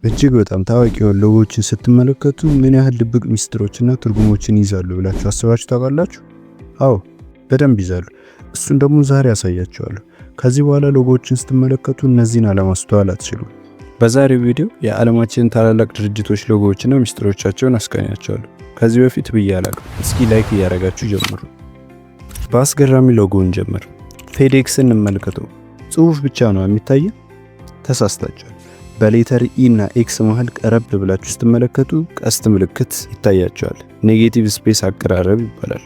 እጅግ በጣም ታዋቂ የሆኑ ሎጎዎችን ስትመለከቱ ምን ያህል ድብቅ ሚስጥሮችና ትርጉሞችን ይዛሉ ብላችሁ አስባችሁ ታውቃላችሁ? አዎ በደንብ ይዛሉ። እሱን ደግሞ ዛሬ ያሳያችኋለሁ። ከዚህ በኋላ ሎጎዎችን ስትመለከቱ እነዚህን አለማስተዋል አትችሉም። በዛሬው ቪዲዮ የዓለማችን ታላላቅ ድርጅቶች ሎጎዎችና ሚስጥሮቻቸውን አስቃኛችኋለሁ። ከዚህ በፊት ብዬ አላውቅም። እስኪ ላይክ እያደረጋችሁ ጀምሩ። በአስገራሚ ሎጎውን ጀምር። ፌዴክስን እንመልከተው። ጽሁፍ ብቻ ነው የሚታየው? ተሳስታችኋል። በሌተር ኢ እና ኤክስ መሃል ቀረብ ብላችሁ ስትመለከቱ ቀስት ምልክት ይታያቸዋል። ኔጌቲቭ ስፔስ አቀራረብ ይባላል።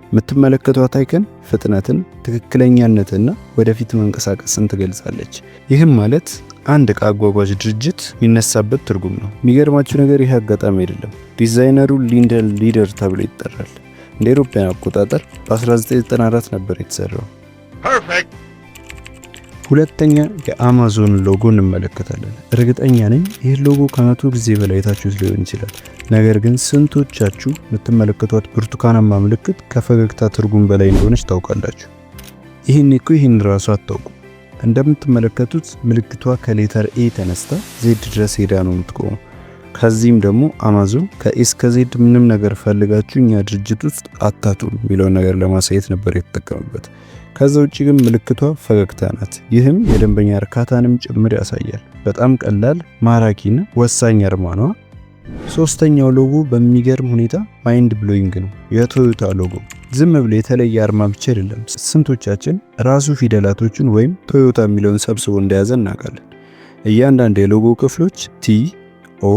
የምትመለከቷት አይከን ፍጥነትን፣ ትክክለኛነትና ወደፊት መንቀሳቀስን ትገልጻለች። ይህም ማለት አንድ ዕቃ አጓጓዥ ድርጅት የሚነሳበት ትርጉም ነው። የሚገርማችሁ ነገር ይህ አጋጣሚ አይደለም። ዲዛይነሩ ሊንደን ሊደር ተብሎ ይጠራል። እንደ አውሮፓውያን አቆጣጠር በ1994 ነበር የተሰራው። ሁለተኛ የአማዞን ሎጎ እንመለከታለን። እርግጠኛ ነኝ ይህ ሎጎ ከመቶ ጊዜ በላይ አይታችሁት ሊሆን ይችላል። ነገር ግን ስንቶቻችሁ የምትመለከቷት ብርቱካናማ ምልክት ከፈገግታ ትርጉም በላይ እንደሆነች ታውቃላችሁ? ይህን ራሱ አታውቁ። እንደምትመለከቱት ምልክቷ ከሌተር ኤ ተነስታ ዜድ ድረስ ሄዳ ነው የምትቆመው። ከዚህም ደግሞ አማዞን ከኤስ ከዜድ ምንም ነገር ፈልጋችሁ እኛ ድርጅት ውስጥ አታጡም የሚለውን ነገር ለማሳየት ነበር የተጠቀመበት። ከዛ ውጪ ግን ምልክቷ ፈገግታ ናት። ይህም የደንበኛ እርካታንም ጭምር ያሳያል። በጣም ቀላል ማራኪና ወሳኝ አርማ ነው። ሶስተኛው ሎጎ በሚገርም ሁኔታ ማይንድ ብሎዊንግ ነው። የቶዮታ ሎጎ ዝም ብሎ የተለየ አርማ ብቻ አይደለም። ስንቶቻችን ራሱ ፊደላቶቹን ወይም ቶዮታ የሚለውን ሰብስቦ እንደያዘ እናውቃለን? እያንዳንዱ የሎጎ ክፍሎች ቲ ኦ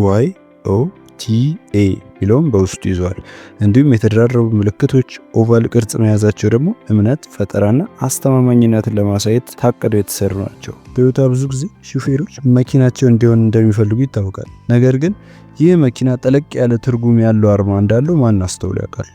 ዋይ ኦ ቲ ኤ ሚለውን በውስጡ ይዟል። እንዲሁም የተደራረቡ ምልክቶች ኦቫል ቅርጽ መያዛቸው ደግሞ እምነት፣ ፈጠራና አስተማማኝነትን ለማሳየት ታቅደው የተሰሩ ናቸው። ቶዮታ ብዙ ጊዜ ሹፌሮች መኪናቸው እንዲሆን እንደሚፈልጉ ይታወቃል። ነገር ግን ይህ መኪና ጠለቅ ያለ ትርጉም ያለው አርማ እንዳለው ማን አስተውሎ ያውቃል?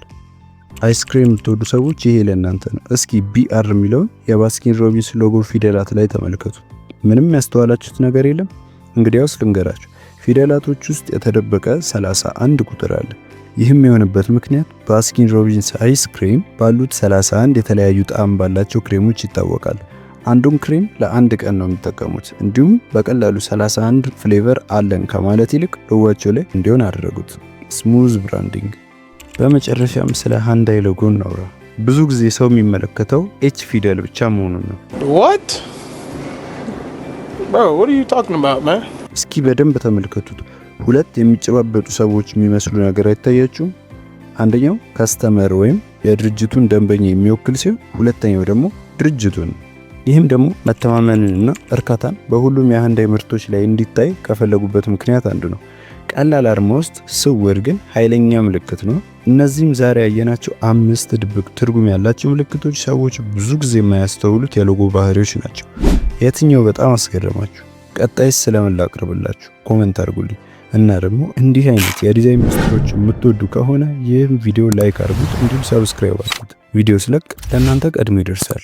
አይስክሬም የምትወዱ ሰዎች ይሄ ለእናንተ ነው። እስኪ ቢአር የሚለውን የባስኪን ሮቢንስ ሎጎ ፊደላት ላይ ተመልከቱ። ምንም ያስተዋላችሁት ነገር የለም? እንግዲያውስ ልንገራችሁ። ፊደላቶች ውስጥ የተደበቀ 31 ቁጥር አለ። ይህም የሆነበት ምክንያት ባስኪን ሮቢንስ አይስክሬም ባሉት 31 የተለያዩ ጣዕም ባላቸው ክሬሞች ይታወቃል። አንዱን ክሬም ለአንድ ቀን ነው የሚጠቀሙት። እንዲሁም በቀላሉ 31 ፍሌቨር አለን ከማለት ይልቅ ሎጓቸው ላይ እንዲሆን አደረጉት። ስሙዝ ብራንዲንግ። በመጨረሻም ስለ ሃንዳይ ሎጎ እናውራ። ብዙ ጊዜ ሰው የሚመለከተው ኤች ፊደል ብቻ መሆኑን ነው። እስኪ በደንብ ተመልከቱት። ሁለት የሚጨባበጡ ሰዎች የሚመስሉ ነገር አይታያችሁም? አንደኛው ከስተመር ወይም የድርጅቱን ደንበኛ የሚወክል ሲሆን ሁለተኛው ደግሞ ድርጅቱን። ይህም ደግሞ መተማመንንና እርካታን በሁሉም የሃንዳይ ምርቶች ላይ እንዲታይ ከፈለጉበት ምክንያት አንዱ ነው። ቀላል አርማ ውስጥ ስውር ግን ኃይለኛ ምልክት ነው። እነዚህም ዛሬ ያየናቸው 5 ድብቅ ትርጉም ያላቸው ምልክቶች ሰዎች ብዙ ጊዜ የማያስተውሉት የሎጎ ባህሪዎች ናቸው። የትኛው በጣም አስገረማችሁ? ቀጣይስ ስለምን ላቅርብላችሁ? ኮሜንት አድርጉልኝ። እና ደግሞ እንዲህ አይነት የዲዛይን ሚስጥሮች የምትወዱ ከሆነ ይህን ቪዲዮ ላይክ አድርጉት፣ እንዲሁም ሰብስክራይብ አድርጉት። ቪዲዮ ስለቅ ለእናንተ ቀድሞ ይደርሳል።